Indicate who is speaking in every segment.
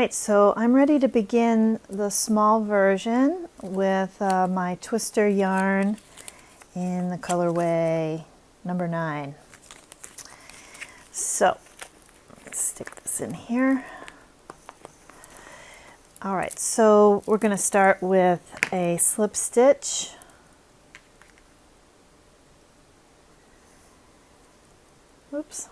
Speaker 1: right, so I'm ready to begin the small version with my twister yarn in the colorway number 9. So let's stick this in here. All right, so we're going to start with a slip stitch. Oops.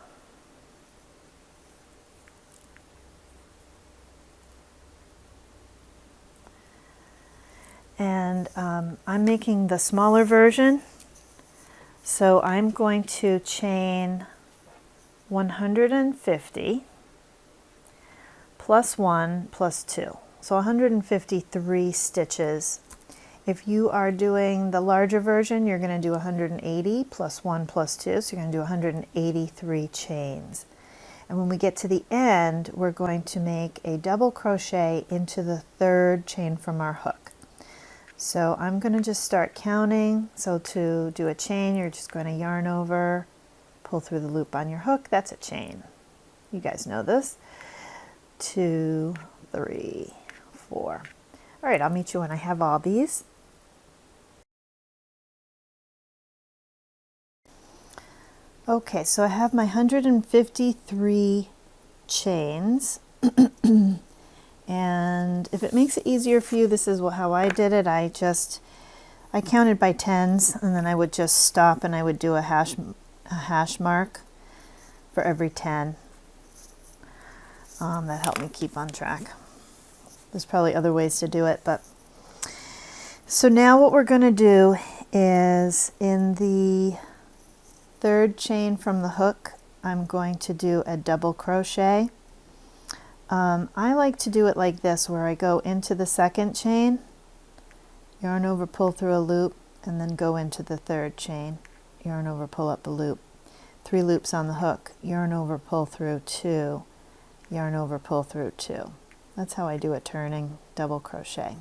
Speaker 1: And I'm making the smaller version, so I'm going to chain 150 plus 1 plus 2, so 153 stitches. If you are doing the larger version, you're going to do 180 plus 1 plus 2, so you're going to do 183 chains. And when we get to the end, we're going to make a double crochet into the 3rd chain from our hook. So I'm going to just start counting. So to do a chain, you're just going to yarn over, pull through the loop on your hook. That's a chain. You guys know this. 2, 3, 4. All right, I'll meet you when I have all these. Okay, so I have my 153 chains. And if it makes it easier for you, this is how I did it. I counted by tens, and then I would just stop and I would do a hash mark for every 10. That helped me keep on track. There's probably other ways to do it, but so now what we're going to do is in the 3rd chain from the hook, I'm going to do a double crochet. I like to do it like this, where I go into the 2nd chain, yarn over, pull through a loop, and then go into the 3rd chain, yarn over, pull up a loop, 3 loops on the hook, yarn over, pull through 2, yarn over, pull through 2. That's how I do a turning double crochet.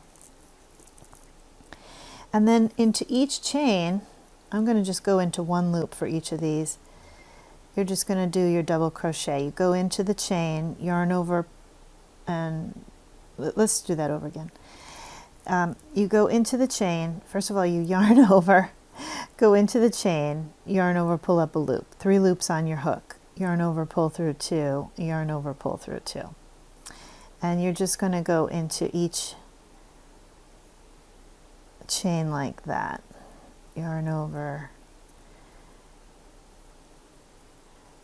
Speaker 1: And then into each chain, I'm going to just go into 1 loop for each of these. You're just going to do your double crochet. You go into the chain, yarn over, and let's do that over again. You go into the chain. First of all, you yarn over, go into the chain, yarn over, pull up a loop, 3 loops on your hook, yarn over, pull through 2, yarn over, pull through 2. And you're just going to go into each chain like that. Yarn over.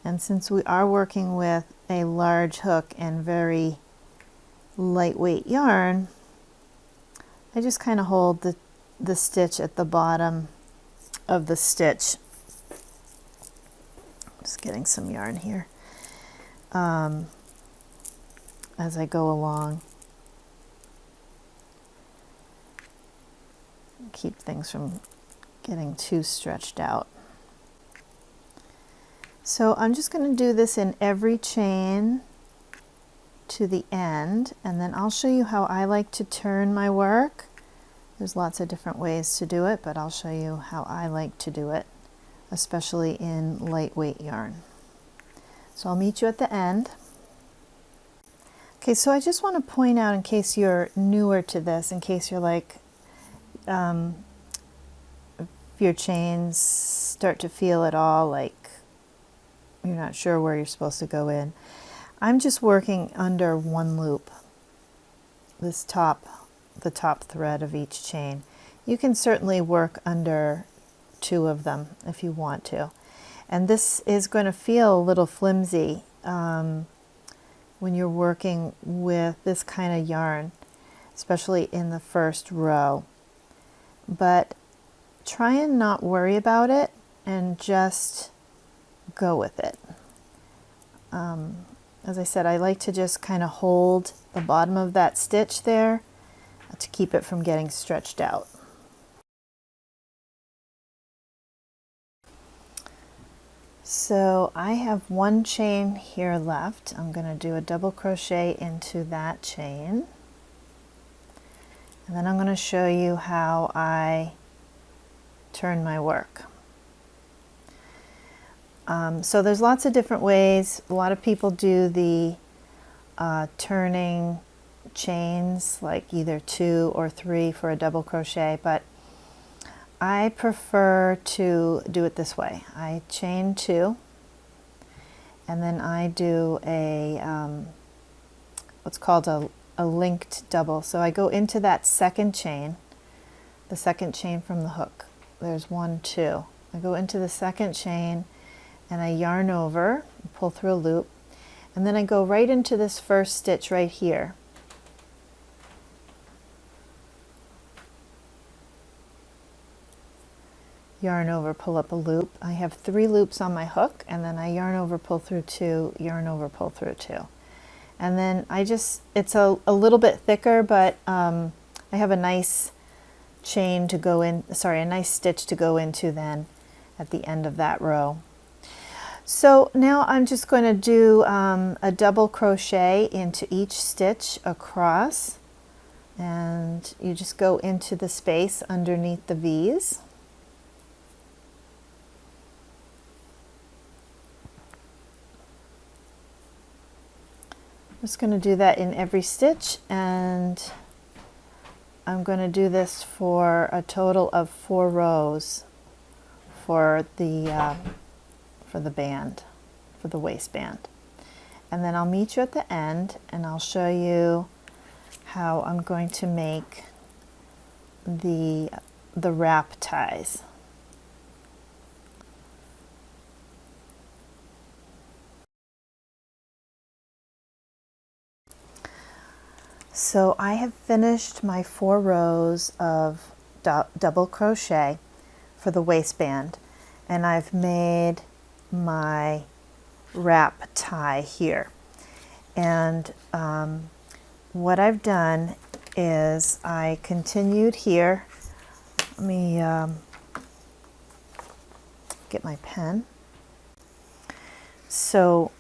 Speaker 1: And since we are working with a large hook and very lightweight yarn, I just kind of hold the stitch at the bottom of the stitch. Just getting some yarn here as I go along. Keep things from getting too stretched out. So I'm just going to do this in every chain to the end, and then I'll show you how I like to turn my work. There's lots of different ways to do it, but I'll show you how I like to do it, especially in lightweight yarn. So I'll meet you at the end. Okay, so I just want to point out, in case you're newer to this, in case you're like, if your chains start to feel at all like you're not sure where you're supposed to go in, I'm just working under 1 loop, the top thread of each chain. You can certainly work under 2 of them if you want to. And this is going to feel a little flimsy when you're working with this kind of yarn, especially in the first row. But try and not worry about it and just go with it. As I said, I like to just kind of hold the bottom of that stitch there to keep it from getting stretched out. So I have 1 chain here left. I'm going to do a double crochet into that chain. And then I'm going to show you how I turn my work. So there's lots of different ways. A lot of people do the turning chains, like either 2 or 3 for a double crochet, but I prefer to do it this way. I chain 2, and then I do a what's called a linked double. So I go into that second chain, the second chain from the hook. There's 1, 2. I go into the second chain and I yarn over, pull through a loop, and then I go right into this first stitch right here. Yarn over, pull up a loop. I have 3 loops on my hook, and then I yarn over, pull through 2, yarn over, pull through 2. And then it's a little bit thicker, but I have a nice chain to go in, sorry, a nice stitch to go into then at the end of that row. So now I'm just going to do a double crochet into each stitch across, and you just go into the space underneath the V's. I'm just going to do that in every stitch, and I'm going to do this for a total of 4 rows for the band, for the waistband. And then I'll meet you at the end, and I'll show you how I'm going to make the wrap ties. So I have finished my 4 rows of double crochet for the waistband, and I've made my wrap tie here. And what I've done is I continued here. Let me get my pen. So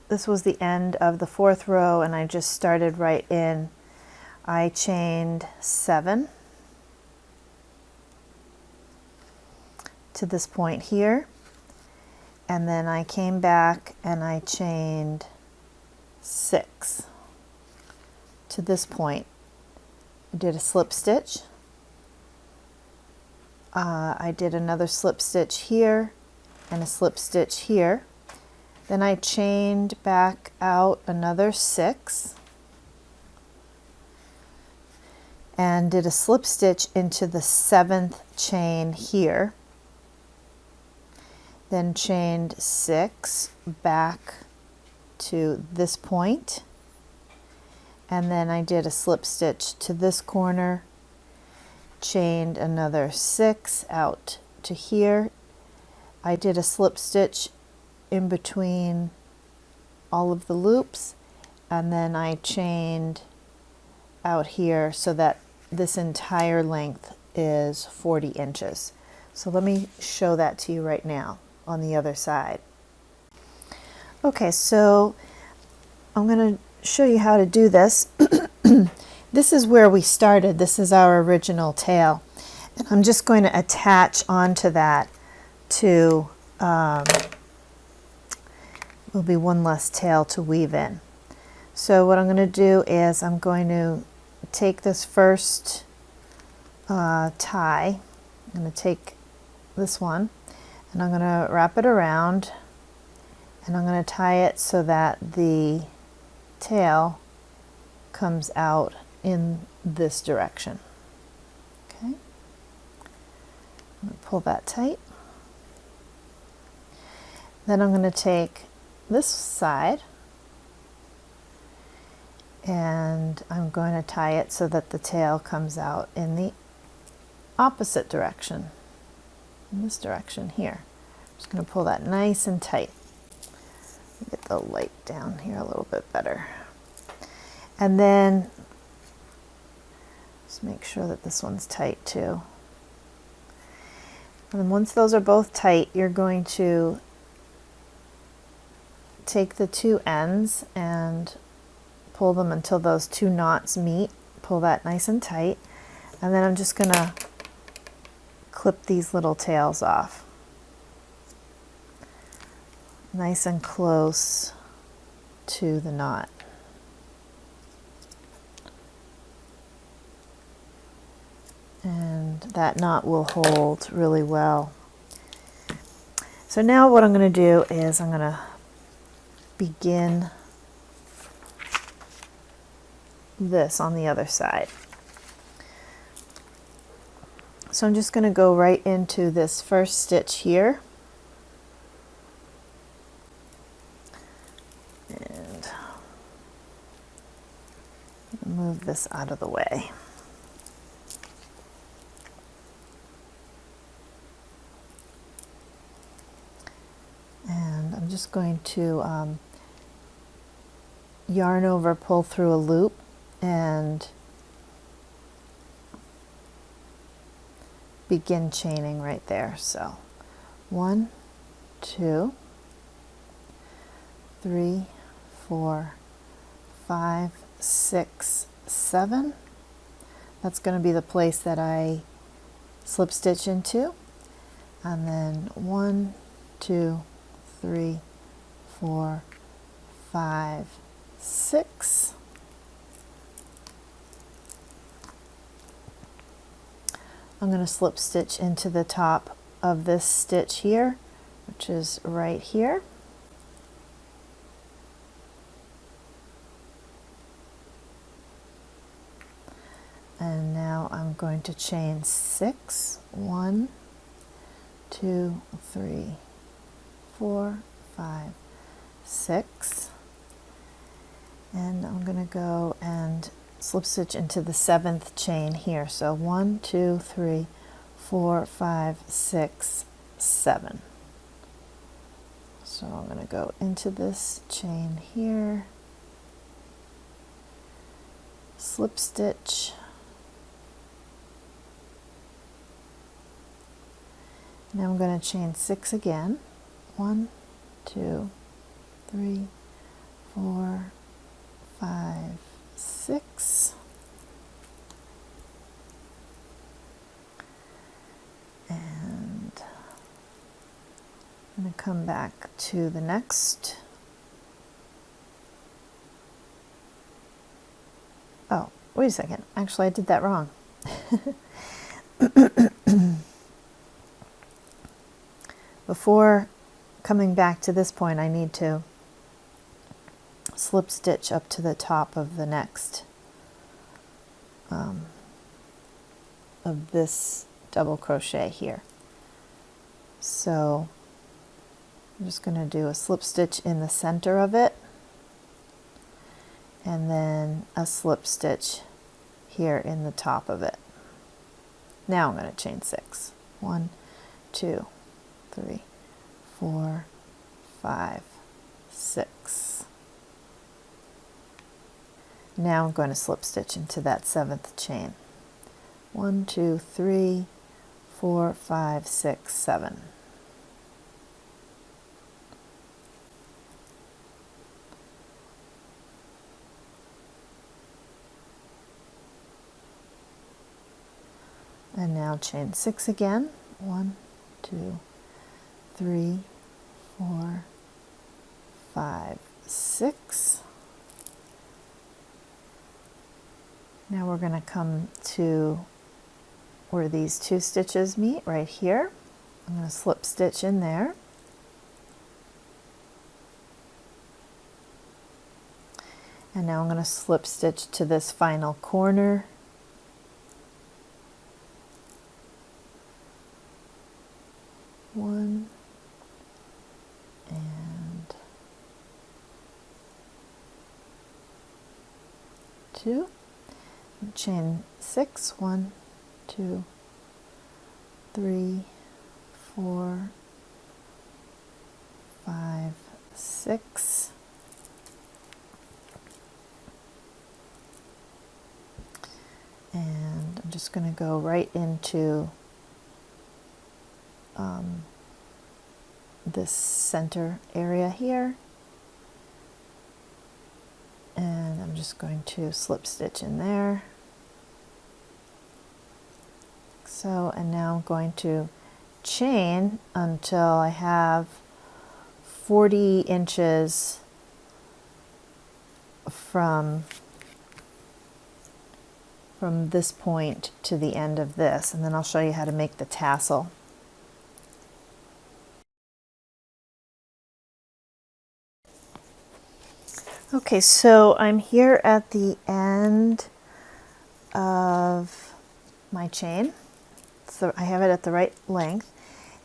Speaker 1: this was the end of the 4th row, and I just started right in. I chained 7 to this point here, and then I came back and I chained 6 to this point. I did a slip stitch. I did another slip stitch here and a slip stitch here. Then I chained back out another 6 and did a slip stitch into the 7th chain here. Then chained 6 back to this point, and then I did a slip stitch to this corner, chained another 6 out to here. I did a slip stitch in between all of the loops, and then I chained out here so that this entire length is 40 inches. So let me show that to you right now on the other side. Okay, so I'm going to show you how to do this. This is where we started. This is our original tail, and I'm just going to attach onto that to will be one less tail to weave in. So what I'm going to do is I'm going to take this first tie. I'm going to take this one and I'm going to wrap it around, and I'm going to tie it so that the tail comes out in this direction. Okay, I'm going to pull that tight. Then I'm going to take this side and I'm going to tie it so that the tail comes out in the opposite direction, in this direction here. I'm just going to pull that nice and tight. Get the light down here a little bit better. And then just make sure that this one's tight too. And once those are both tight, you're going to take the 2 ends and pull them until those 2 knots meet. Pull that nice and tight, and then I'm just going to clip these little tails off nice and close to the knot. that knot will hold really well. So now what I'm going to do is I'm going to begin this on the other side. So I'm just going to go right into this first stitch here. And move this out of the way. And I'm just going to yarn over, pull through a loop, and begin chaining right there. So 1, 2, 3, 4, 5, 6, 7. That's going to be the place that I slip stitch into. And then 1, 2, 3, 4, 5, 6. I'm going to slip stitch into the top of this stitch here, which is right here. And now I'm going to chain 6. 1, 2, 3, 4, 5, 6. And I'm going to go and slip stitch into the 7th chain here. So 1, 2, 3, 4, 5, 6, 7. So I'm going to go into this chain here, slip stitch, now I'm going to chain 6 again. 1, 2, 3, 4, 5, 6. And I'm going to come back to the next. Oh, wait a second. Actually, I did that wrong. Before coming back to this point, I need to slip stitch up to the top of the next of this double crochet here. So I'm just going to do a slip stitch in the center of it, and then a slip stitch here in the top of it. Now I'm going to chain 6. 1, 2, 3, 4, 5, 6. Now I'm going to slip stitch into that 7th chain. 1, 2, 3, 4, 5, 6, 7. And now chain 6 again. 1, 2, 3, 4, 5, 6. Now we're going to come to where these 2 stitches meet right here. I'm going to slip stitch in there. And now I'm going to slip stitch to this final corner. One and 2. Chain 6. 1, 2, 3, 4, 5, 6. And I'm just going to go right into this center area here, and I'm just going to slip stitch in there. So, and now I'm going to chain until I have 40 inches from from this point to the end of this, and then I'll show you how to make the tassel. Okay, so I'm here at the end of my chain. So I have it at the right length,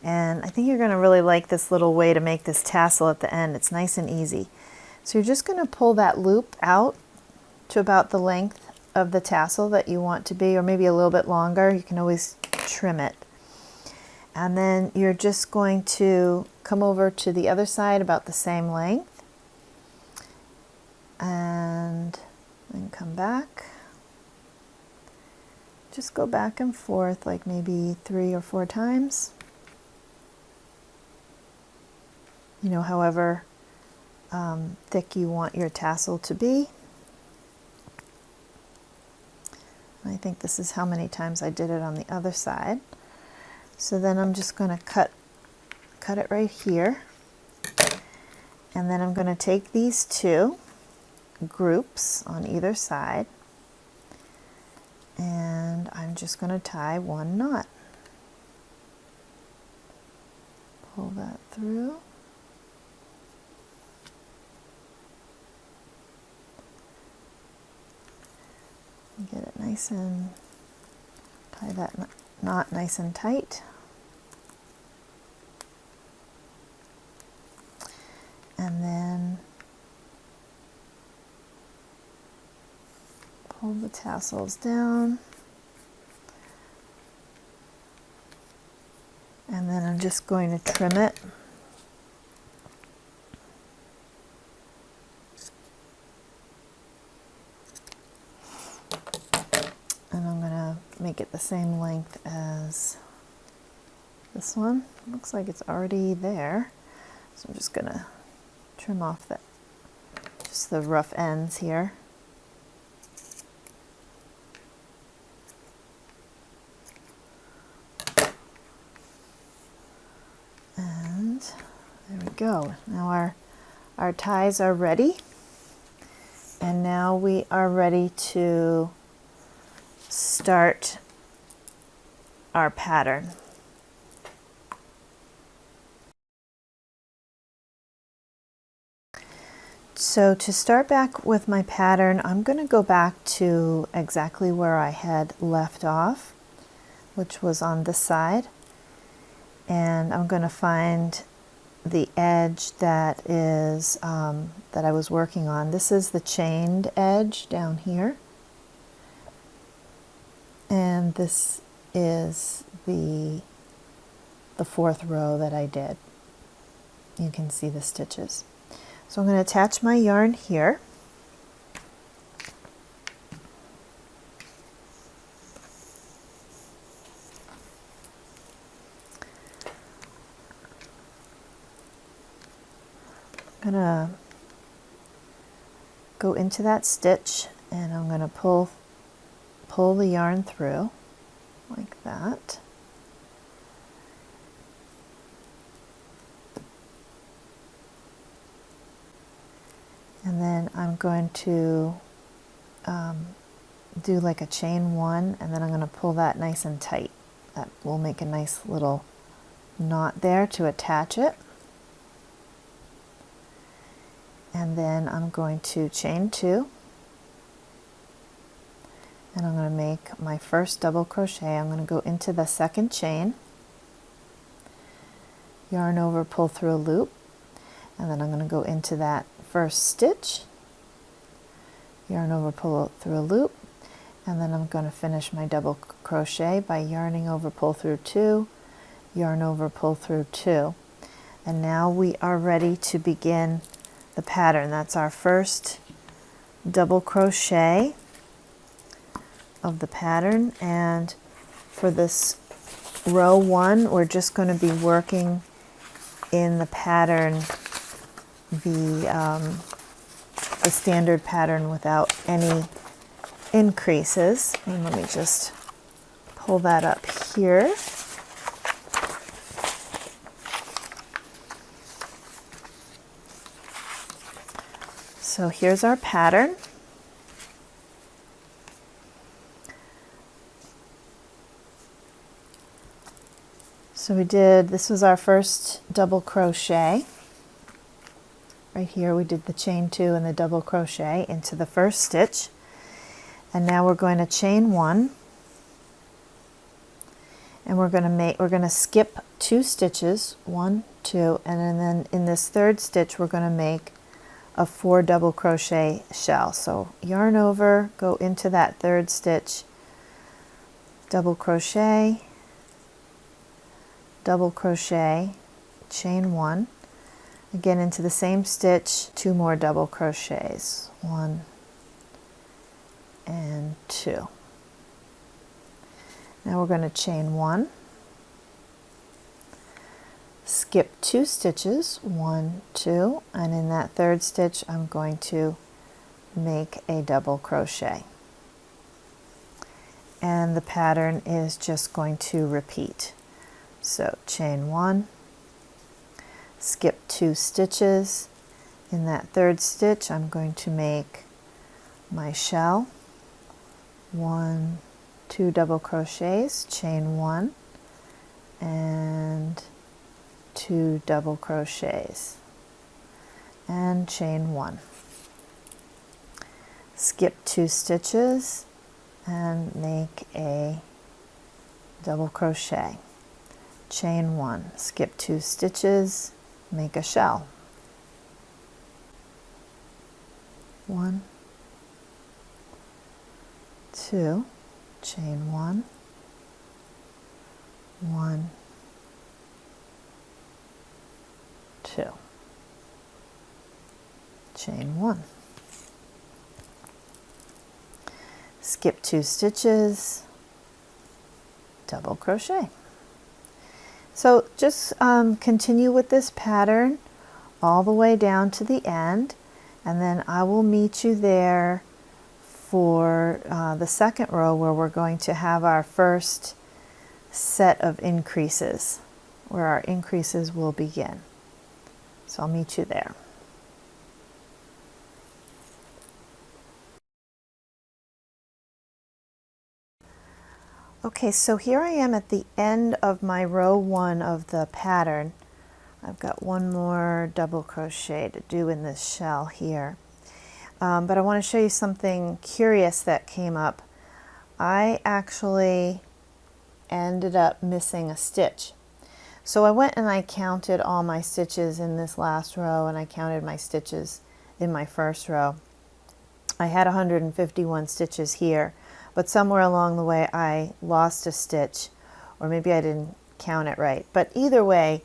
Speaker 1: and I think you're going to really like this little way to make this tassel at the end. It's nice and easy. So you're just going to pull that loop out to about the length of the tassel that you want to be, or maybe a little bit longer. You can always trim it. And then you're just going to come over to the other side about the same length, and then come back. Just go back and forth like maybe 3 or 4 times. You know, however thick you want your tassel to be. I think this is how many times I did it on the other side. So then I'm just going to cut it right here. And then I'm going to take these 2 groups on either side, and I'm just going to tie 1 knot. Pull that through. Get it nice and tie that knot nice and tight. And then pull the tassels down. And then I'm just going to trim it. And I'm going to make it the same length as this one. Looks like it's already there. So I'm just going to trim off just the rough ends here. And there we go. Now our ties are ready. And now we are ready to start our pattern. So to start back with my pattern, I'm going to go back to exactly where I had left off, which was on this side. And I'm going to find the edge that is that I was working on. This is the chained edge down here. And this is the 4th row that I did. You can see the stitches. So I'm going to attach my yarn here. I'm going to go into that stitch, and I'm going to pull the yarn through like that. And then I'm going to do like a chain 1, and then I'm going to pull that nice and tight. That will make a nice little knot there to attach it. And then I'm going to chain 2, and I'm going to make my first double crochet. I'm going to go into the 2nd chain, yarn over, pull through a loop, and then I'm going to go into that first stitch, yarn over, pull through a loop, and then I'm going to finish my double crochet by yarning over, pull through 2, yarn over, pull through 2. And now we are ready to begin the pattern. That's our first double crochet of the pattern, and for this row 1 we're just going to be working in the pattern, the standard pattern without any increases. And let me just pull that up here. So here's our pattern. So this was our first double crochet. Right here we did the chain 2 and the double crochet into the first stitch. And now we're going to chain 1. And we're going to skip 2 stitches, 1, 2, and then in this third stitch we're going to make a 4 double crochet shell. So yarn over, go into that third stitch, double crochet, chain 1, again into the same stitch, 2 more double crochets, 1 and 2. Now we're going to chain 1, skip 2 stitches, 1, 2, and in that third stitch I'm going to make a double crochet. And the pattern is just going to repeat. So chain 1, skip 2 stitches, in that third stitch I'm going to make my shell, 1, 2 double crochets, chain 1, and 2 double crochets, and chain 1. Skip 2 stitches and make a double crochet, chain 1, skip 2 stitches, make a shell, 1, 2, chain 1, 1, 2, chain 1, skip 2 stitches, double crochet. So just continue with this pattern all the way down to the end, and then I will meet you there for the second row where we're going to have our first set of increases, where our increases will begin. So I'll meet you there. Okay, so here I am at the end of my row 1 of the pattern. I've got one more double crochet to do in this shell here. But I want to show you something curious that came up. I actually ended up missing a stitch. So I went and I counted all my stitches in this last row, and I counted my stitches in my first row. I had 151 stitches here, but somewhere along the way I lost a stitch, or maybe I didn't count it right. But either way,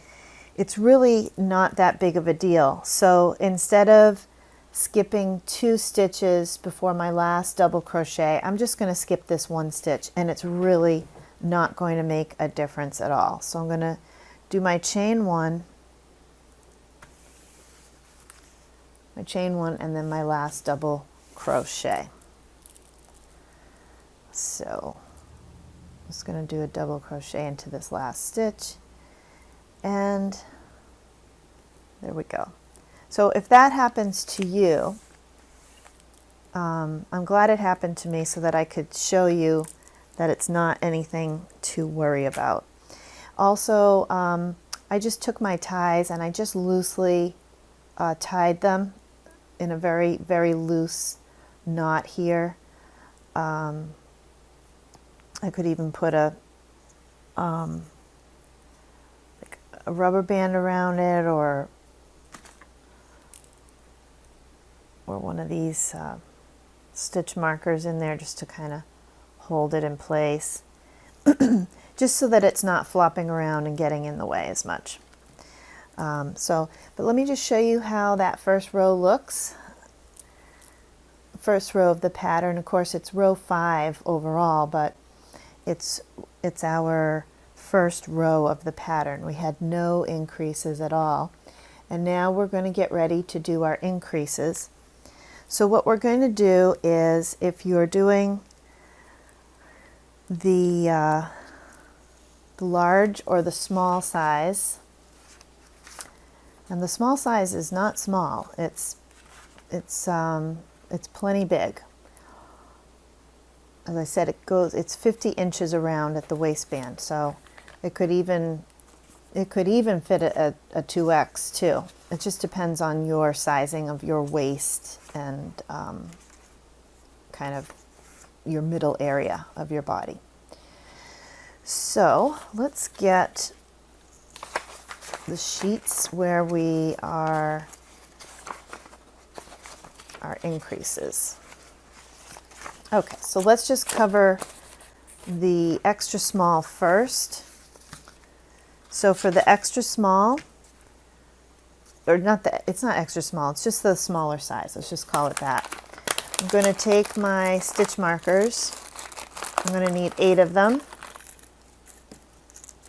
Speaker 1: it's really not that big of a deal. So instead of skipping 2 stitches before my last double crochet, I'm just going to skip this 1 stitch, and it's really not going to make a difference at all. So I'm going to do my chain 1, and then my last double crochet. So I'm just going to do a double crochet into this last stitch, and there we go. So if that happens to you, I'm glad it happened to me so that I could show you that it's not anything to worry about. Also, I just took my ties and I just loosely tied them in a very, very loose knot here. I could even put like a rubber band around it, or one of these stitch markers in there just to kind of hold it in place, just so that it's not flopping around and getting in the way as much. But let me just show you how that first row looks. First row of the pattern, of course it's row 5 overall, but it's our first row of the pattern. We had no increases at all, and now we're going to get ready to do our increases. So what we're going to do is, if you're doing the large or the small size, and the small size is not small, it's plenty big. As I said, it's 50 inches around at the waistband, so it could even It could even fit a 2X too. It just depends on your sizing of your waist and kind of your middle area of your body. So let's get the sheets where we are our increases. Okay, so let's just cover the extra small first. So for the extra small, or not the, it's not extra small, it's just the smaller size. Let's just call it that. I'm going to take my stitch markers. I'm going to need 8 of them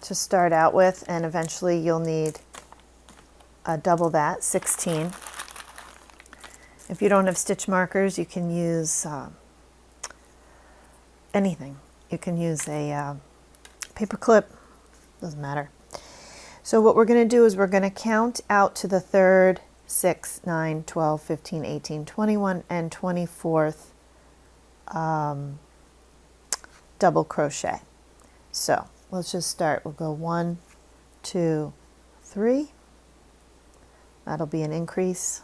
Speaker 1: to start out with, and eventually you'll need double that, 16. If you don't have stitch markers, you can use anything. You can use a paper clip, doesn't matter. So what we're going to do is we're going to count out to the 3rd, 6, 9, 12, 15, 18, 21, and 24th double crochet. So let's just start. We'll go 1, 2, 3. That'll be an increase.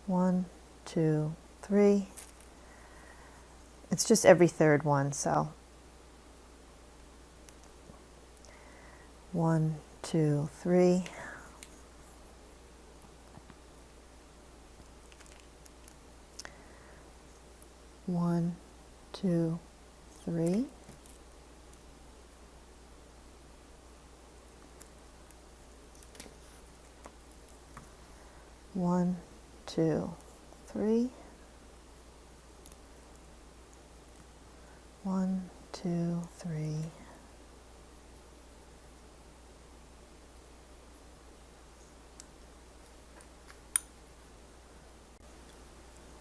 Speaker 1: 1, 2, 3. It's just every 3rd one, so 1, 2, 3. 1, 2, 3. 1, 2, 3. 1, 2, 3.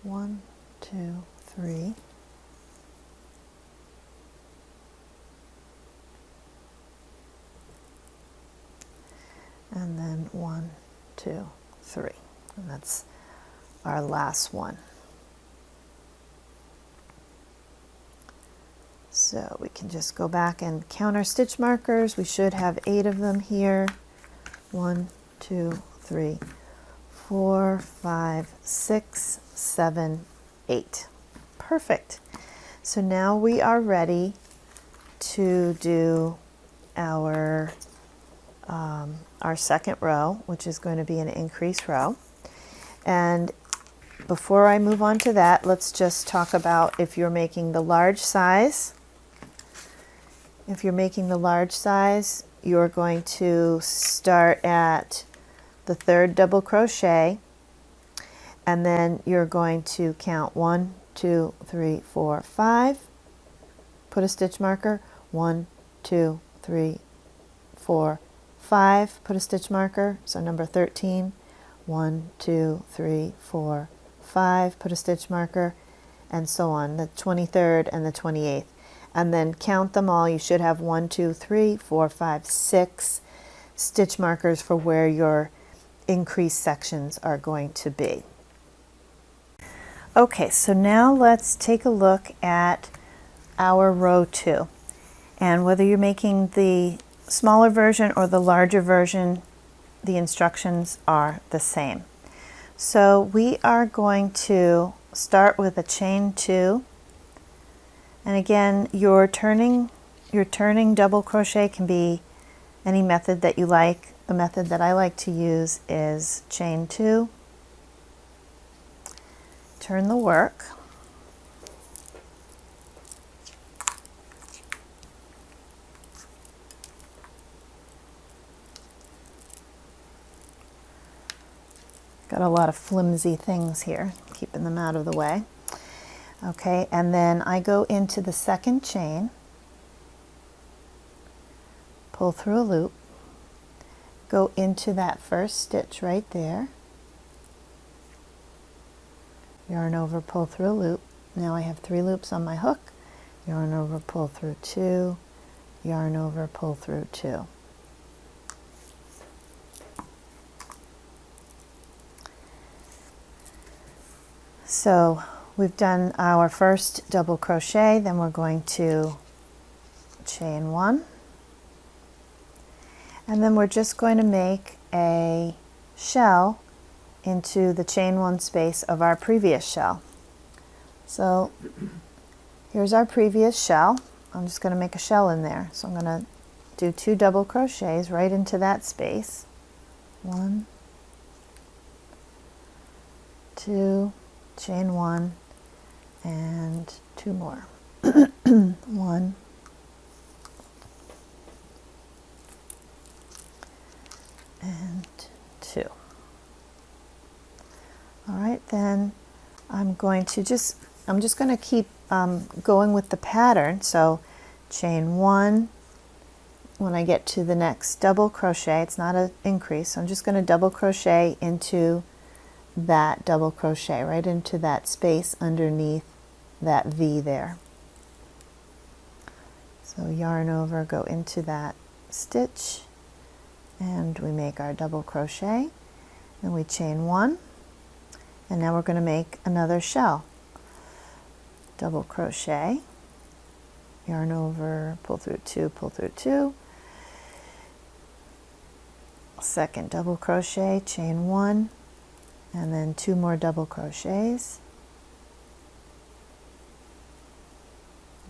Speaker 1: 1, 2, 3. And then 1, 2, 3. And that's our last one. So we can just go back and count our stitch markers. We should have 8 of them here. 1, 2, 3, 4, 5, 6, 7, 8. Perfect. So now we are ready to do our second row, which is going to be an increase row. And before I move on to that, let's just talk about if you're making the large size. If you're making the large size, you're going to start at the 3rd double crochet, and then you're going to count 1, 2, 3, 4, 5. Put a stitch marker. 1, 2, 3, 4, 5. Put a stitch marker. So number 13. 1, 2, 3, 4, 5. Put a stitch marker, and so on. The 23rd and the 28th. And then count them all. You should have 1, 2, 3, 4, 5, 6 stitch markers for where your increased sections are going to be. Okay, so now let's take a look at our row 2. And whether you're making the smaller version or the larger version, the instructions are the same. So we are going to start with a chain 2. And again, your turning double crochet can be any method that you like. The method that I like to use is chain 2. Turn the work. Got a lot of flimsy things here, keeping them out of the way. Okay, and then I go into the second chain, pull through a loop, go into that first stitch right there, yarn over, pull through a loop. Now I have 3 loops on my hook, yarn over, pull through 2, yarn over, pull through 2. So we've done our first double crochet, then we're going to chain 1. And then we're just going to make a shell into the chain one space of our previous shell. So here's our previous shell. I'm just going to make a shell in there. So I'm going to do 2 double crochets right into that space. 1, 2, chain 1, and 2 more. 1, and 2. All right, then I'm just going to keep going with the pattern. So chain 1, when I get to the next double crochet, it's not an increase, so I'm just going to double crochet into that double crochet, right into that space underneath that V there. So yarn over, go into that stitch, and we make our double crochet, then we chain 1, and now we're going to make another shell. Double crochet, yarn over, pull through 2, pull through 2, second double crochet, chain 1, and then 2 more double crochets.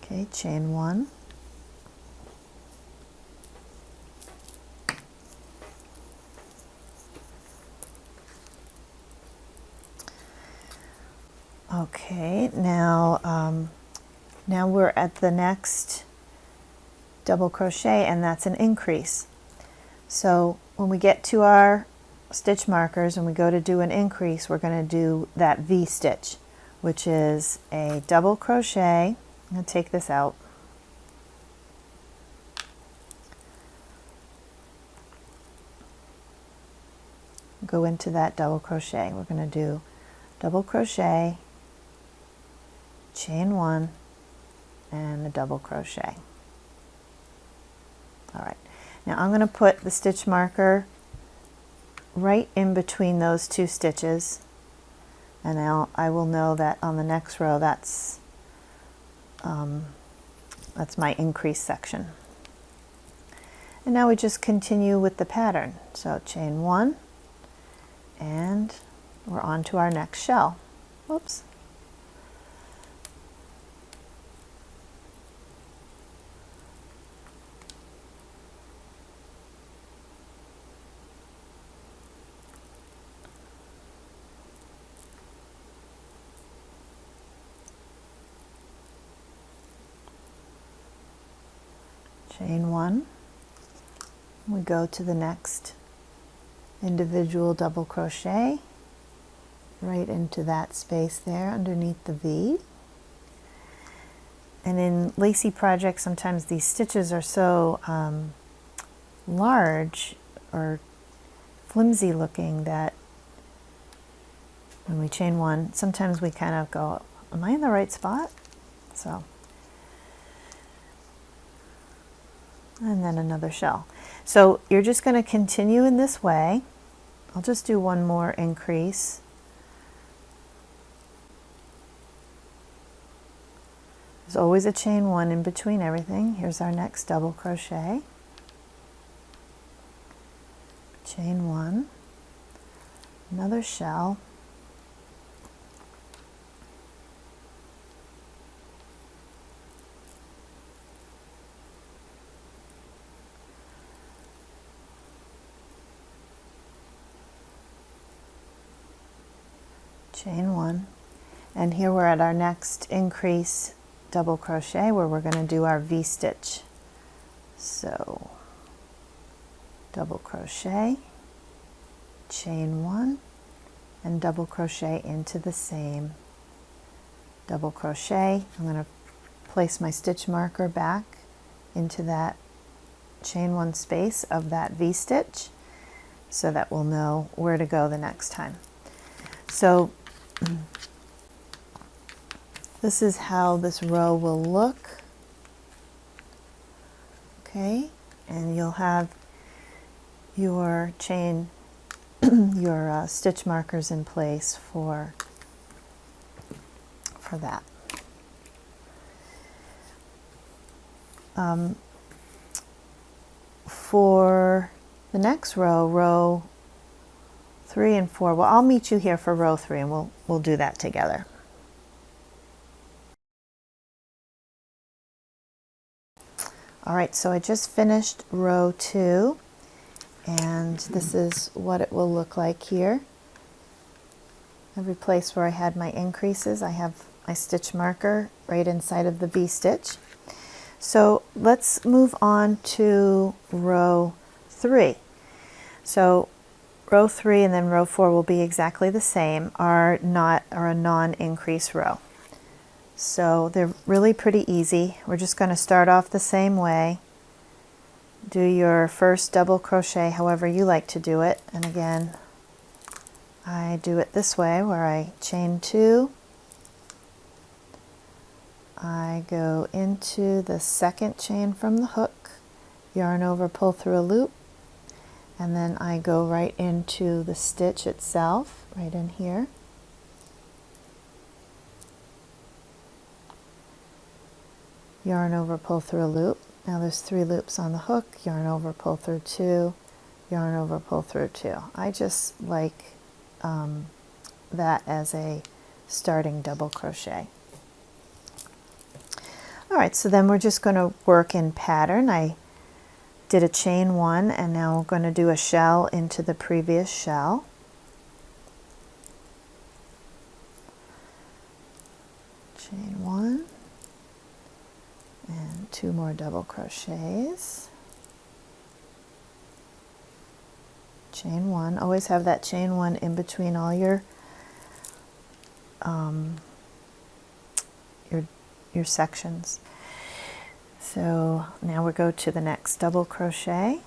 Speaker 1: Okay, chain 1, okay, now we're at the next double crochet, and that's an increase. So when we get to our stitch markers and we go to do an increase, we're going to do that V stitch, which is a double crochet. I'm going to take this out. Go into that double crochet. We're going to do double crochet, chain 1, and a double crochet. All right, now I'm going to put the stitch marker right in between those 2 stitches, and now I will know that on the next row that's my increase section. And now we just continue with the pattern. So chain 1, and we're on to our next shell. Whoops. Chain 1, we go to the next individual double crochet right into that space there underneath the V. And in lacy projects, sometimes these stitches are so large or flimsy looking that when we chain 1, sometimes we kind of go, am I in the right spot? So, and then another shell. So you're just going to continue in this way. I'll just do one more increase. There's always a chain 1 in between everything. Here's our next double crochet. Chain 1, another shell, chain 1, and here we're at our next increase double crochet where we're going to do our V stitch. So double crochet, chain 1, and double crochet into the same double crochet. I'm going to place my stitch marker back into that chain 1 space of that V stitch so that we'll know where to go the next time. So this is how this row will look. Okay, and you'll have your chain, your stitch markers in place for that. For the next row, row 3 and 4. Well, I'll meet you here for row 3 and we'll do that together. All right, so I just finished row 2, and this is what it will look like here. Every place where I had my increases, I have my stitch marker right inside of the V-stitch. So let's move on to row 3. So row 3 and then row 4 will be exactly the same, are a non-increase row. So they're really pretty easy. We're just going to start off the same way. Do your first double crochet however you like to do it. And again, I do it this way where I chain 2. I go into the second chain from the hook, yarn over, pull through a loop, and then I go right into the stitch itself, right in here. Yarn over, pull through a loop. Now there's 3 loops on the hook, yarn over, pull through 2, yarn over, pull through 2. I just like that as a starting double crochet. All right, so then we're just going to work in pattern. I did a chain 1 and now we're going to do a shell into the previous shell. Chain 1 and 2 more double crochets. Chain 1. Always have that chain 1 in between all your sections. So now we go to the next double crochet.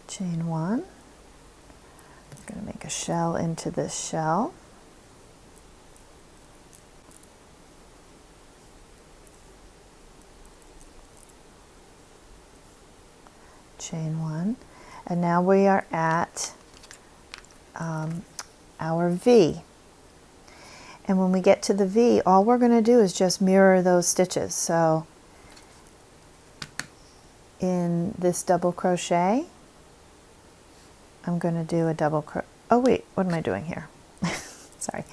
Speaker 1: Chain 1. I'm going to make a shell into this shell. Chain 1, and now we are at our V. And when we get to the V, all we're going to do is just mirror those stitches. So in this double crochet, I'm going to do a double crochet. Oh wait, what am I doing here? Sorry,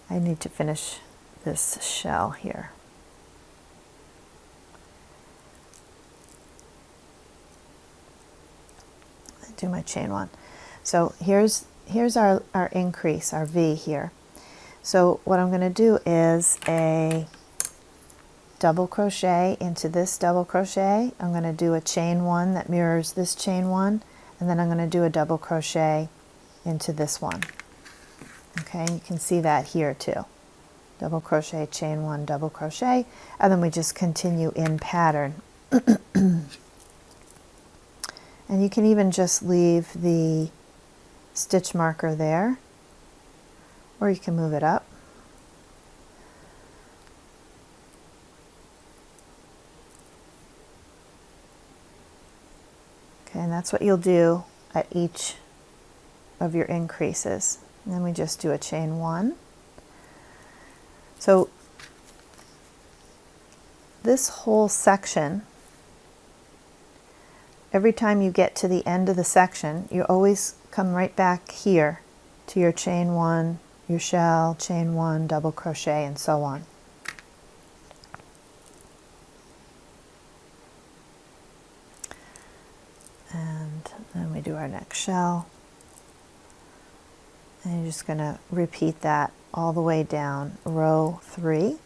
Speaker 1: I need to finish this shell here. Do my chain 1. So here's our increase, our V here. So what I'm going to do is a double crochet into this double crochet. I'm going to do a chain 1 that mirrors this chain 1, and then I'm going to do a double crochet into this one. Okay, you can see that here too. Double crochet, chain 1, double crochet, and then we just continue in pattern. And you can even just leave the stitch marker there, or you can move it up. Okay, and that's what you'll do at each of your increases. And then we just do a chain 1. So this whole section, every time you get to the end of the section, you always come right back here to your chain 1, your shell, chain 1, double crochet, and so on. And then we do our next shell. And you're just going to repeat that all the way down row 3.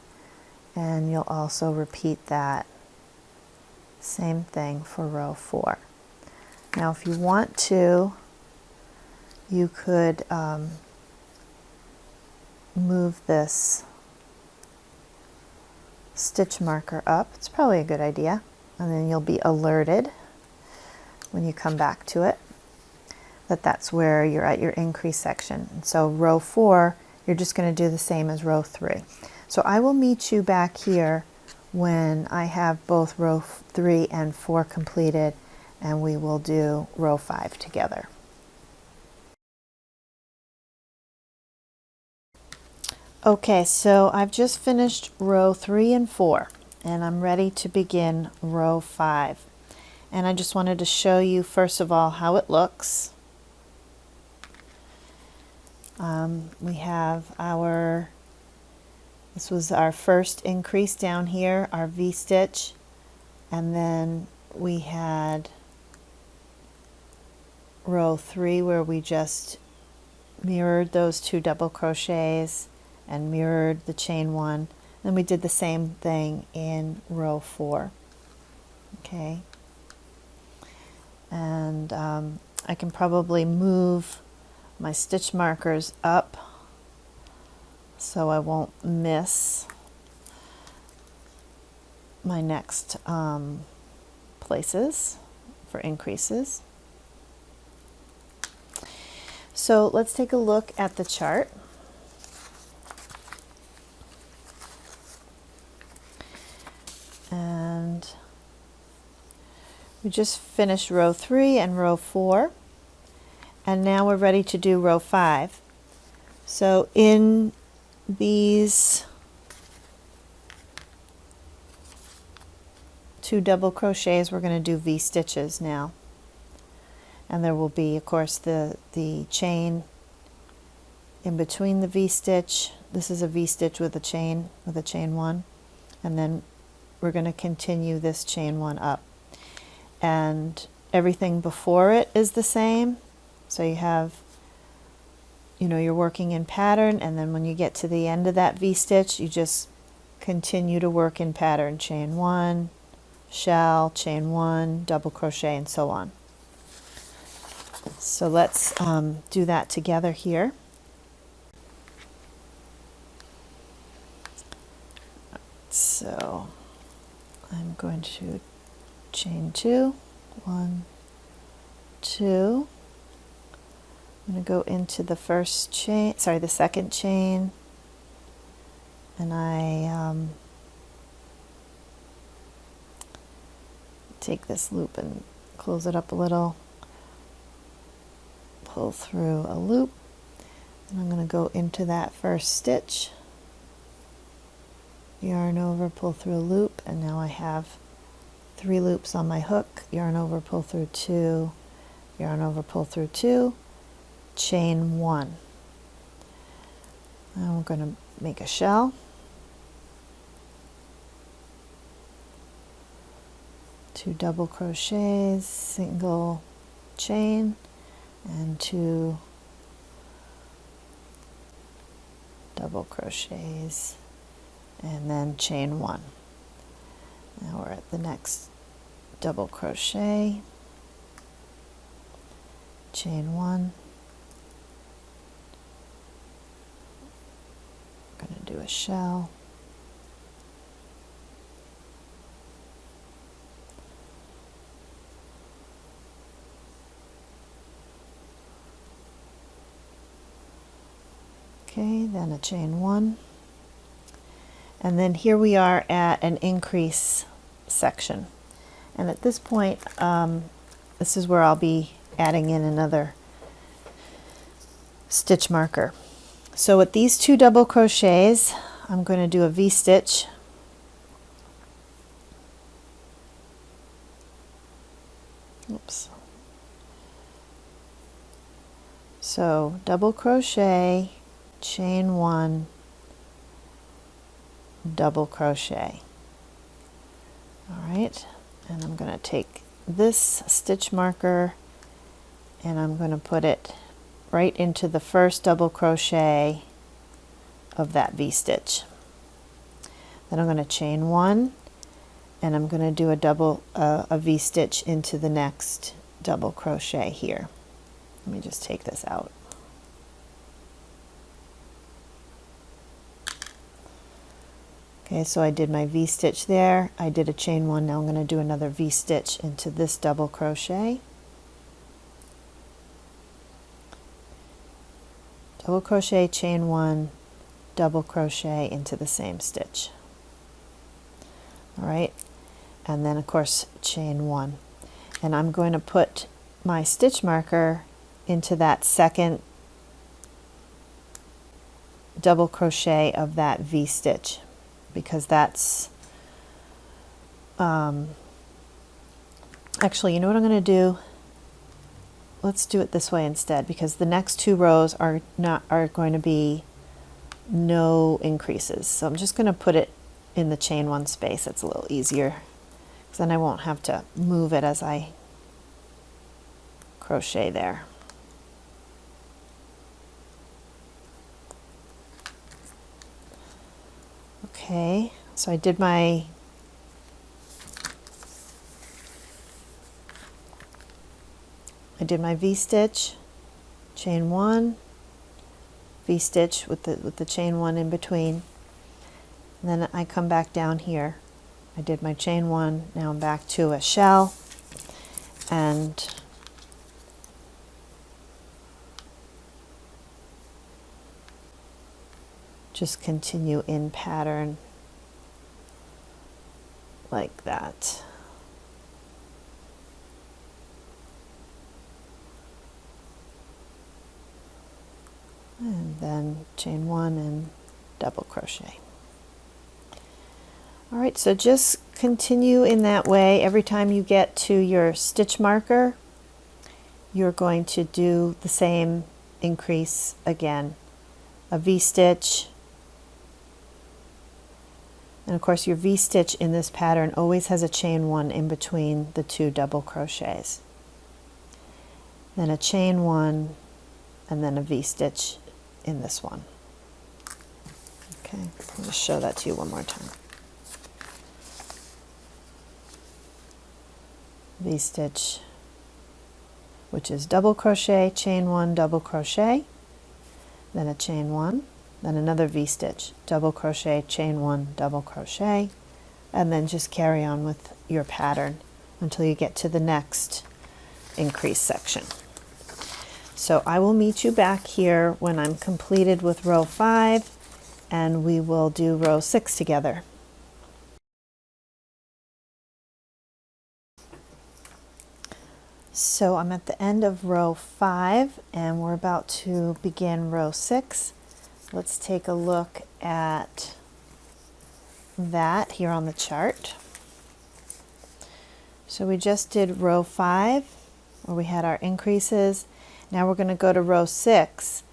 Speaker 1: And you'll also repeat that same thing for row 4. Now if you want to, you could move this stitch marker up. It's probably a good idea, and then you'll be alerted when you come back to it that that's where you're at your increase section. And so row 4, you're just going to do the same as row 3. So I will meet you back here when I have both row 3 and 4 completed, and we will do row 5 together. Okay, so I've just finished row 3 and 4, and I'm ready to begin row 5. And I just wanted to show you first of all how it looks. We have this was our first increase down here, our V-stitch, and then we had row 3 where we just mirrored those 2 double crochets and mirrored the chain 1. Then we did the same thing in row 4. Okay, and I can probably move my stitch markers up so I won't miss my next places for increases. So let's take a look at the chart. And we just finished row 3 and row 4, and now we're ready to do row 5. So in these 2 double crochets, we're going to do V-stitches now. And there will be, of course, the chain in between the V-stitch. This is a V-stitch with a chain 1, and then we're going to continue this chain 1 up. And everything before it is the same. So you have, you're working in pattern, and then when you get to the end of that V-stitch, you just continue to work in pattern. Chain 1, shell, chain 1, double crochet, and so on. So let's do that together here. So I'm going to chain 2, 1, 2. I'm going to go into the the second chain, and I take this loop and close it up a little, pull through a loop, and I'm going to go into that first stitch, yarn over, pull through a loop, and now I have 3 loops on my hook, yarn over, pull through 2, yarn over, pull through 2, chain 1. Now we're going to make a shell, 2 double crochets, single chain, and 2 double crochets, and then chain 1. Now we're at the next double crochet, chain 1. I'm going to do a shell, okay, then a chain 1, and then here we are at an increase section, and at this point this is where I'll be adding in another stitch marker. So with these 2 double crochets, I'm going to do a V-stitch, oops, so double crochet, chain 1, double crochet. All right, and I'm going to take this stitch marker and I'm going to put it right into the first double crochet of that V-stitch. Then I'm going to chain 1, and I'm going to do a V-stitch into the next double crochet here. Let me just take this out. Okay, so I did my V-stitch there, I did a chain 1, now I'm going to do another V-stitch into this double crochet. Double crochet, chain 1, double crochet into the same stitch. All right, and then of course chain 1. And I'm going to put my stitch marker into that second double crochet of that V-stitch, because that's actually, you know what I'm going to do? Let's do it this way instead, because the next 2 rows are going to be no increases. So I'm just going to put it in the chain 1 space. It's a little easier, because then I won't have to move it as I crochet there. Okay, so I did my V-stitch, chain 1, V-stitch with the chain 1 in between, and then I come back down here. I did my chain 1, now I'm back to a shell, and just continue in pattern like that. And then chain 1 and double crochet. All right, so just continue in that way. Every time you get to your stitch marker, you're going to do the same increase again. A V-stitch, and of course your V-stitch in this pattern always has a chain 1 in between the 2 double crochets. Then a chain 1, and then a V-stitch in this one. Okay, I'll just show that to you one more time. V-stitch, which is double crochet, chain 1, double crochet, then a chain 1, then another V-stitch, double crochet, chain 1, double crochet, and then just carry on with your pattern until you get to the next increase section. So I will meet you back here when I'm completed with row 5, and we will do row 6 together. So I'm at the end of row 5, and we're about to begin row 6. Let's take a look at that here on the chart. So we just did row 5, where we had our increases. Now we're going to go to row 6,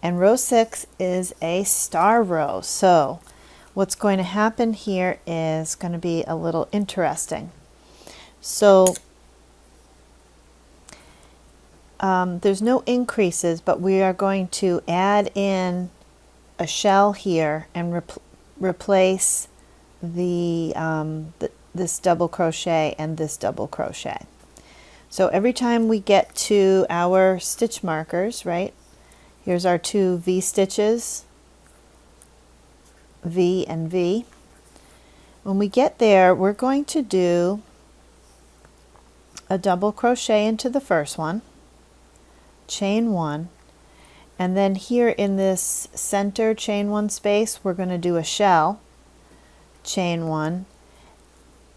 Speaker 1: and row 6 is a star row. So what's going to happen here is going to be a little interesting. So there's no increases, but we are going to add in a shell here and replace this double crochet and this double crochet. So every time we get to our stitch markers, right, here's our 2 V-stitches, V and V. When we get there, we're going to do a double crochet into the first one, chain 1, and then here in this center chain 1 space, we're going to do a shell, chain 1,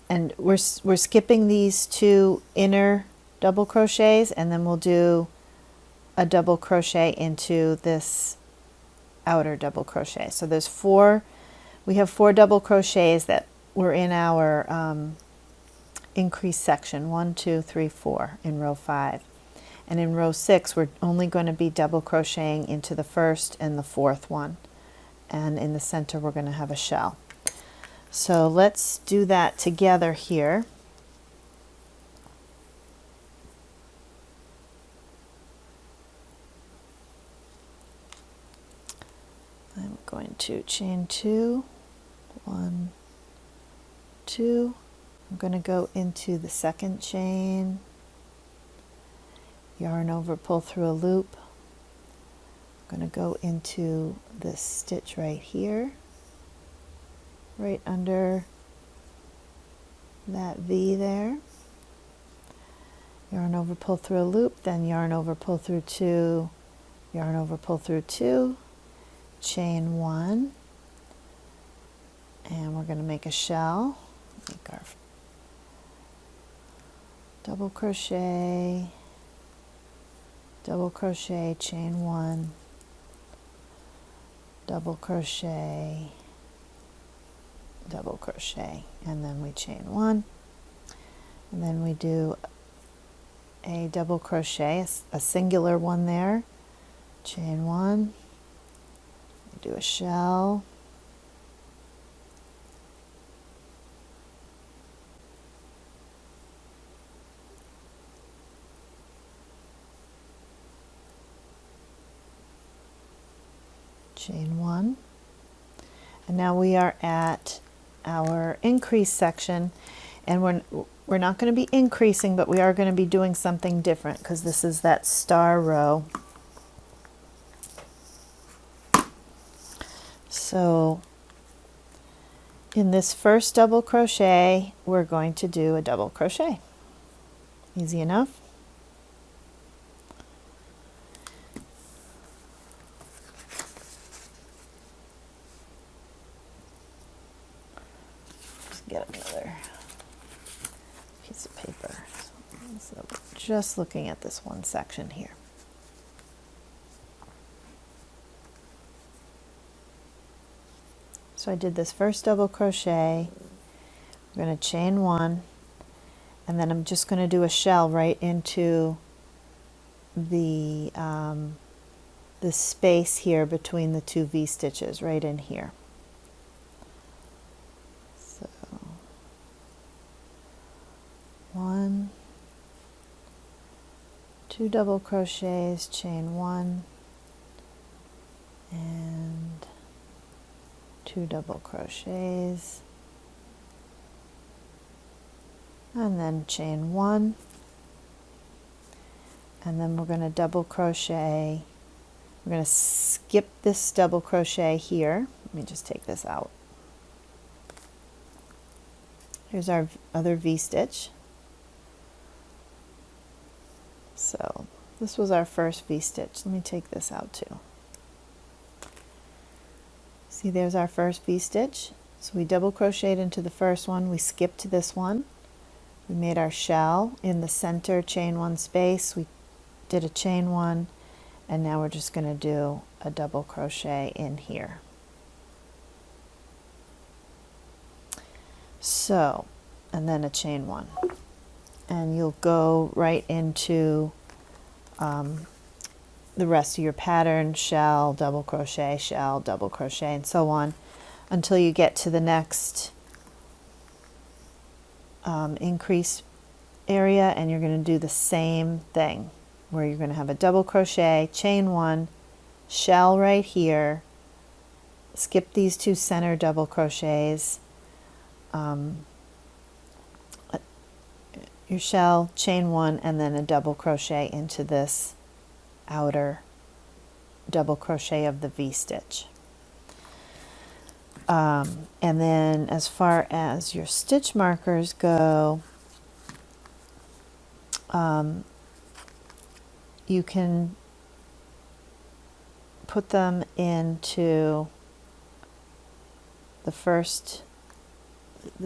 Speaker 1: and we're skipping these 2 inner double crochets, and then we'll do a double crochet into this outer double crochet. So there's 4, we have 4 double crochets that were in our increase section, 1, 2, 3, 4 in row 5. And in row 6, we're only going to be double crocheting into the first and the 4th one. And in the center, we're going to have a shell. So let's do that together here. I'm going to chain 2, 1, 2. I'm going to go into the second chain, yarn over, pull through a loop. I'm going to go into this stitch right here, right under that V there. Yarn over, pull through a loop, then yarn over, pull through 2, yarn over, pull through 2, chain 1, and we're going to make a shell, make our double crochet, chain 1, double crochet, double crochet, and then we chain one, and then we do a double crochet, a singular one there, chain one, do a shell, chain one, and now we are at our increase section, and we're not going to be increasing, but we are going to be doing something different because this is that star row. So in this first double crochet, we're going to do a double crochet. Easy enough. Just get another piece of paper. So just looking at this one section here. So I did this first double crochet, I'm going to chain one, and then I'm just going to do a shell right into the space here between the two V-stitches, right in here. So 1, 2 double crochets, chain one, and 2 double crochets, and then chain one, and then we're going to double crochet. We're going to skip this double crochet here. Let me just take this out. Here's our other V-stitch. So this was our first V-stitch. Let me take this out too. See, there's our first V-stitch. So we double crocheted into the first one, we skipped this one, we made our shell in the center chain one space, we did a chain one, and now we're just going to do a double crochet in here. So, and then a chain one, and you'll go right into the rest of your pattern, shell, double crochet, and so on until you get to the next increase area, and you're going to do the same thing where you're going to have a double crochet, chain one, shell right here, skip these 2 center double crochets, your shell, chain one, and then a double crochet into this outer double crochet of the V-stitch. And then as far as your stitch markers go, you can put them into the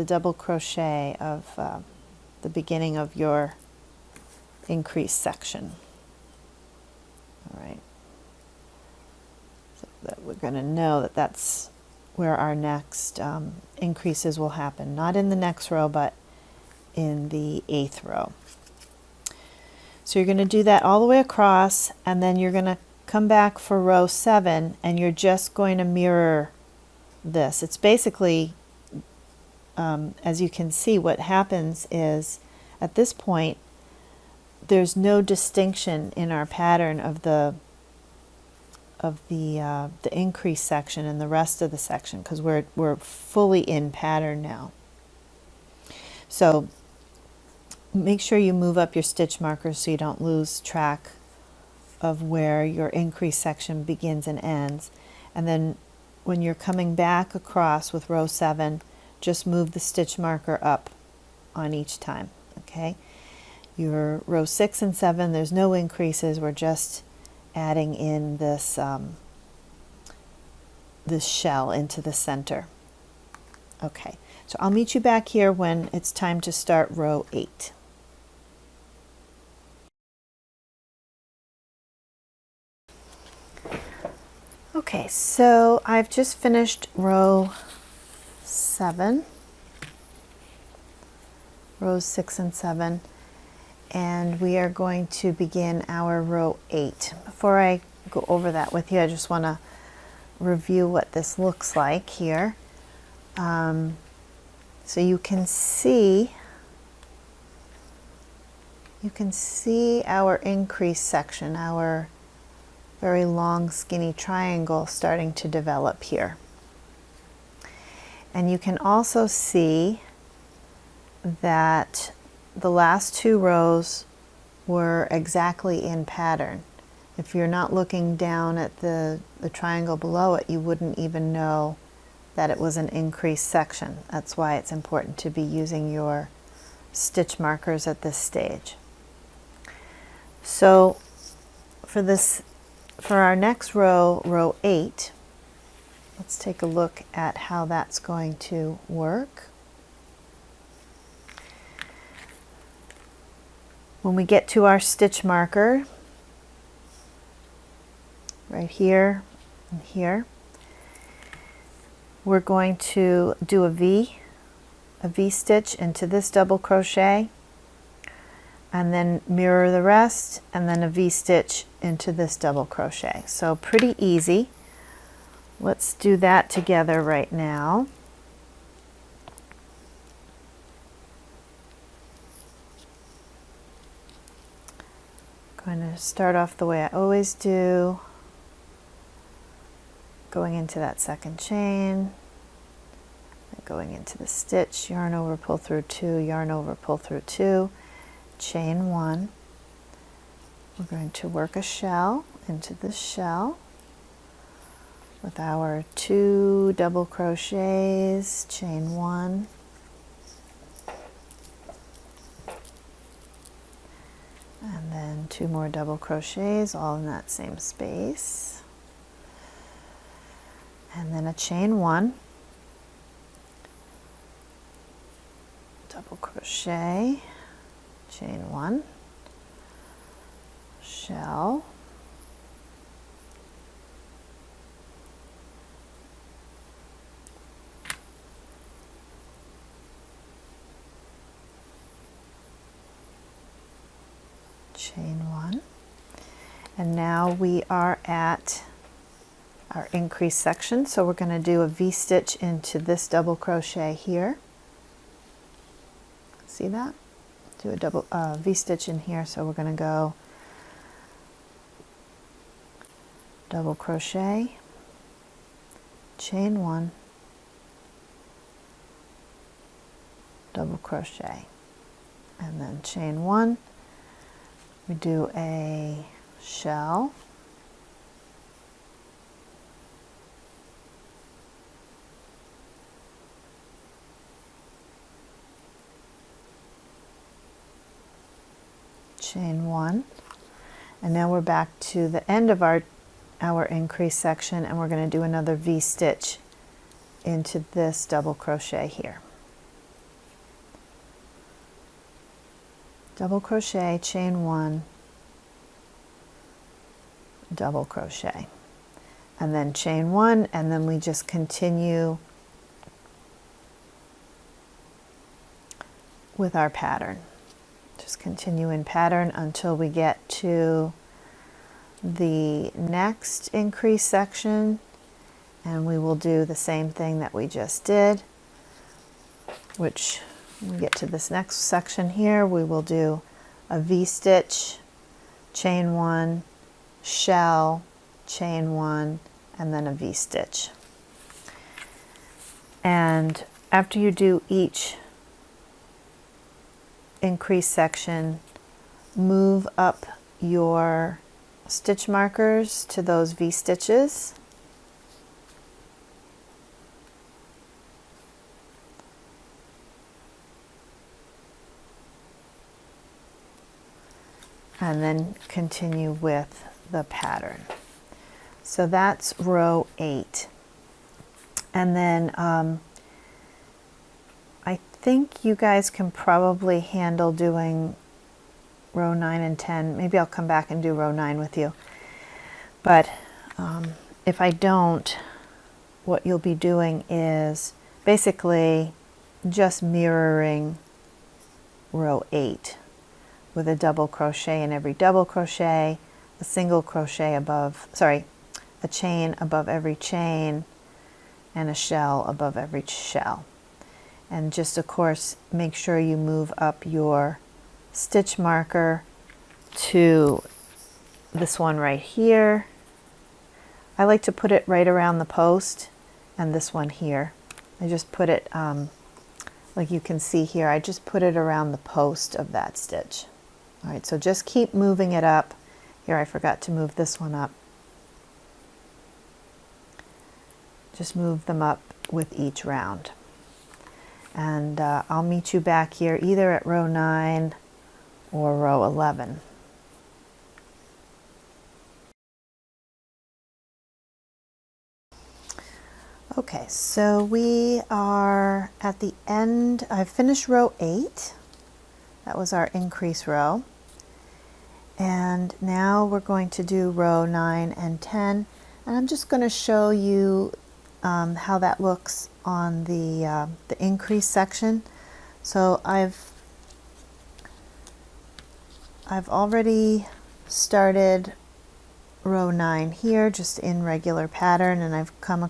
Speaker 1: double crochet of the beginning of your increase section. All right, so that we're going to know that that's where our next increases will happen, not in the next row, but in the 8th row. So you're going to do that all the way across, and then you're going to come back for row 7, and you're just going to mirror this. It's basically, as you can see, what happens is at this point there's no distinction in our pattern of the increase section and the rest of the section, because we're fully in pattern now. So make sure you move up your stitch markers so you don't lose track of where your increase section begins and ends. And then when you're coming back across with row 7, just move the stitch marker up on each time. Okay, your row 6 and 7, there's no increases, we're just adding in this this shell into the center. Okay, so I'll meet you back here when it's time to start row 8. Okay, so I've just finished row 7, rows 6 and 7, and we are going to begin our row 8. Before I go over that with you, I just want to review what this looks like here. So you can see our increase section, our very long skinny triangle starting to develop here. And you can also see that the last 2 rows were exactly in pattern. If you're not looking down at the triangle below it, you wouldn't even know that it was an increased section. That's why it's important to be using your stitch markers at this stage. So for our next row, row 8, let's take a look at how that's going to work. When we get to our stitch marker, right here and here, we're going to do a V stitch into this double crochet, and then mirror the rest, and then a V stitch into this double crochet. So pretty easy. Let's do that together right now. I'm going to start off the way I always do, going into that second chain, going into the stitch, yarn over, pull through 2, yarn over, pull through 2, chain 1. We're going to work a shell into the shell with our 2 double crochets, chain 1, and then 2 more double crochets all in that same space, and then a chain 1, double crochet, chain 1, shell, chain 1, and now we are at our increase section, so we're going to do a V stitch into this double crochet here. See that? Do a double V stitch in here, so we're going to go double crochet, chain 1, double crochet, and then chain 1. We do a shell, chain 1, and now we're back to the end of our increase section, and we're going to do another V stitch into this double crochet here. Double crochet, chain 1, double crochet, and then chain 1, and then we just continue with our pattern. Just continue in pattern until we get to the next increase section, and we will do the same thing that we just did, which when we get to this next section here, we will do a V stitch, chain 1, shell, chain 1, and then a V stitch. And after you do each increase section, move up your stitch markers to those V stitches, and then continue with the pattern. So that's row 8. And then I think you guys can probably handle doing row 9 and 10. Maybe I'll come back and do row 9 with you. But if I don't, what you'll be doing is basically just mirroring row 8 with a double crochet in every double crochet, a single crochet above, sorry, a chain above every chain, and a shell above every shell. And just, of course, make sure you move up your stitch marker to this one right here. I like to put it right around the post, and this one here. I just put it, like you can see here, I just put it around the post of that stitch. All right, so just keep moving it up. Here, I forgot to move this one up. Just move them up with each round. And I'll meet you back here either at row 9 or row 11. Okay, so we are at the end. I've finished row 8. That was our increase row. And now we're going to do row 9 and 10. And I'm just going to show you how that looks on the increase section. So I've already started row 9 here, just in regular pattern, and I've come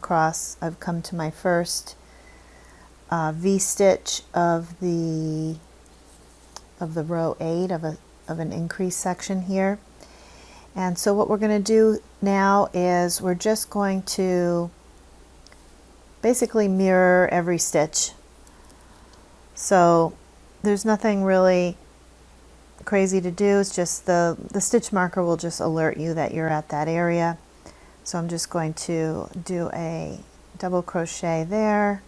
Speaker 1: to my first V-stitch of the row 8 of an increase section here. And so what we're going to do now is we're just going to basically mirror every stitch. So there's nothing really crazy to do. It's just the stitch marker will just alert you that you're at that area. So I'm just going to do a double crochet there,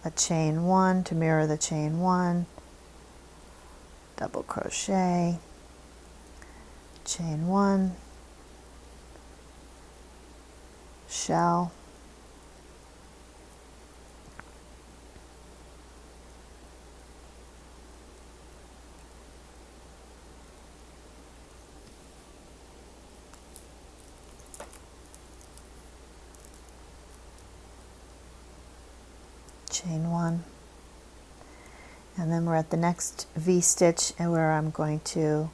Speaker 1: a chain 1 to mirror the chain 1, double crochet, chain 1, shell, chain 1, and then we're at the next V-stitch and where I'm going to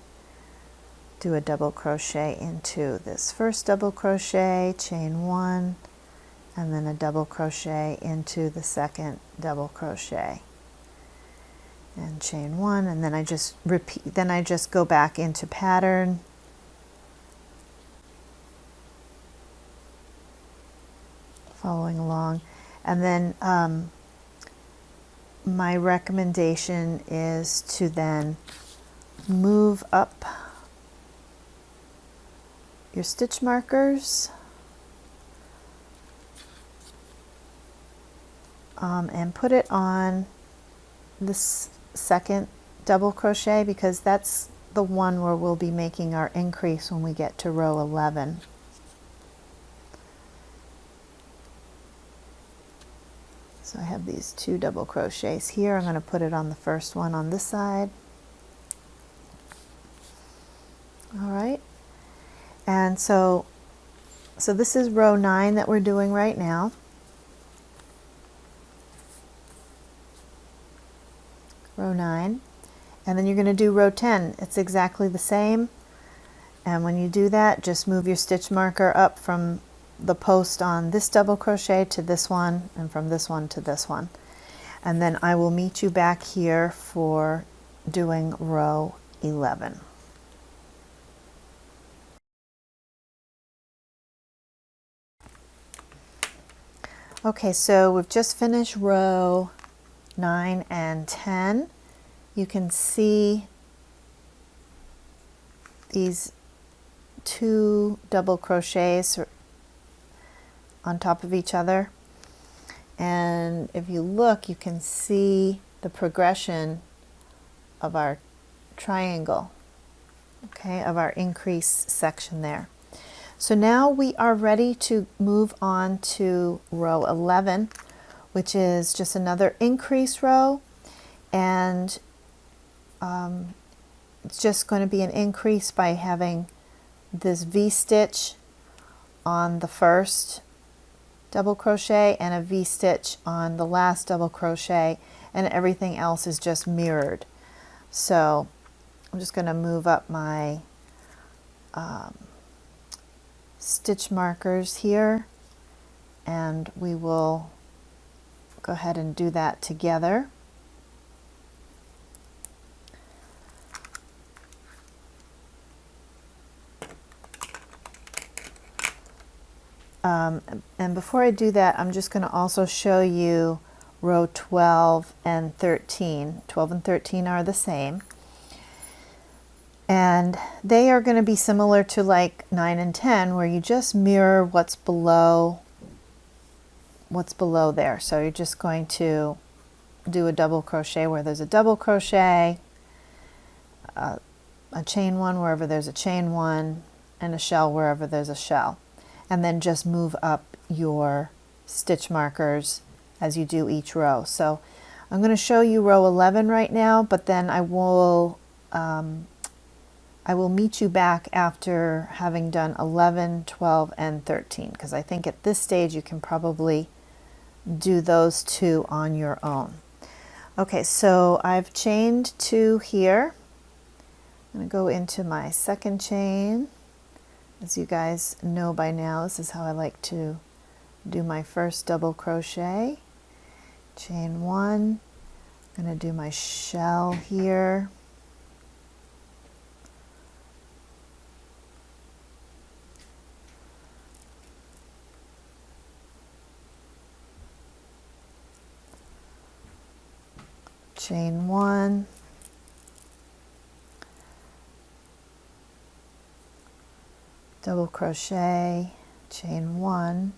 Speaker 1: do a double crochet into this first double crochet, chain 1, and then a double crochet into the second double crochet and chain 1, and then I just repeat, then I just go back into pattern, following along, and then my recommendation is to then move up your stitch markers and put it on this second double crochet, because that's the one where we'll be making our increase when we get to row 11. So I have these 2 double crochets here. I'm going to put it on the first one on this side. All right. And so this is row 9 that we're doing right now. Row 9. And then you're going to do row 10. It's exactly the same. And when you do that, just move your stitch marker up from the post on this double crochet to this one, and from this one to this one. And then I will meet you back here for doing row 11. Okay, so we've just finished row 9 and 10. You can see these 2 double crochets on top of each other, and if you look, you can see the progression of our triangle, okay, of our increase section there. So now we are ready to move on to row 11, which is just another increase row, and it's just going to be an increase by having this V-stitch on the first double crochet and a V-stitch on the last double crochet, and everything else is just mirrored. So I'm just going to move up my stitch markers here, and we will go ahead and do that together. And before I do that, I'm just going to also show you row 12 and 13. 12 and 13 are the same. And they are going to be similar to like 9 and 10, where you just mirror what's below there. So you're just going to do a double crochet where there's a double crochet, a chain one wherever there's a chain one, and a shell wherever there's a shell. And then just move up your stitch markers as you do each row. So I'm going to show you row 11 right now, but then I will meet you back after having done 11, 12, and 13, because I think at this stage you can probably do those two on your own. Okay, so I've chained 2 here. I'm going to go into my second chain. As you guys know by now, this is how I like to do my first double crochet. Chain 1, I'm going to do my shell here. Chain 1, double crochet, chain 1,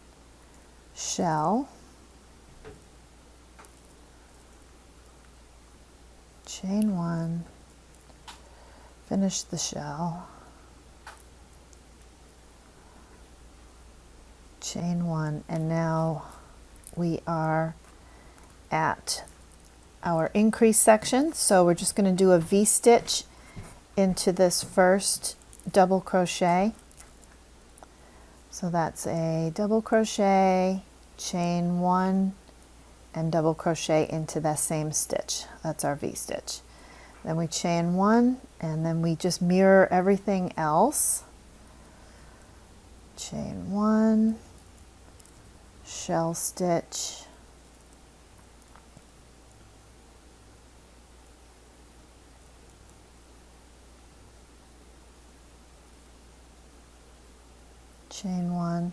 Speaker 1: shell, chain 1, finish the shell, chain 1, and now we are at our increase section. So we're just going to do a V-stitch into this first double crochet. So that's a double crochet, chain 1, and double crochet into that same stitch. That's our V-stitch. Then we chain 1, and then we just mirror everything else. Chain 1, shell stitch, chain 1,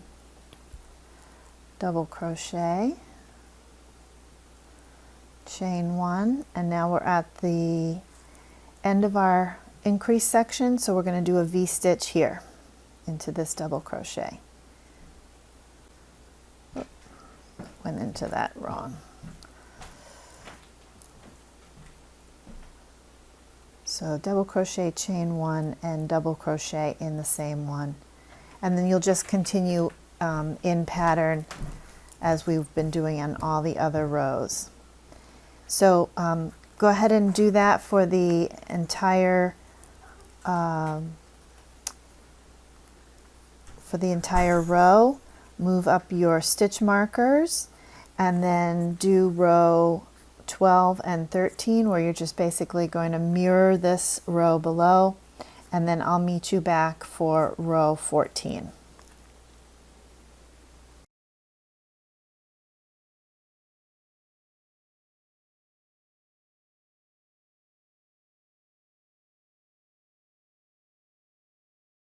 Speaker 1: double crochet, chain 1, and now we're at the end of our increase section, so we're going to do a V-stitch here into this double crochet. Went into that wrong. So double crochet, chain 1, and double crochet in the same one. And then you'll just continue in pattern as we've been doing on all the other rows. So go ahead and do that for the entire row. Move up your stitch markers and then do row 12 and 13, where you're just basically going to mirror this row below, and then I'll meet you back for row 14.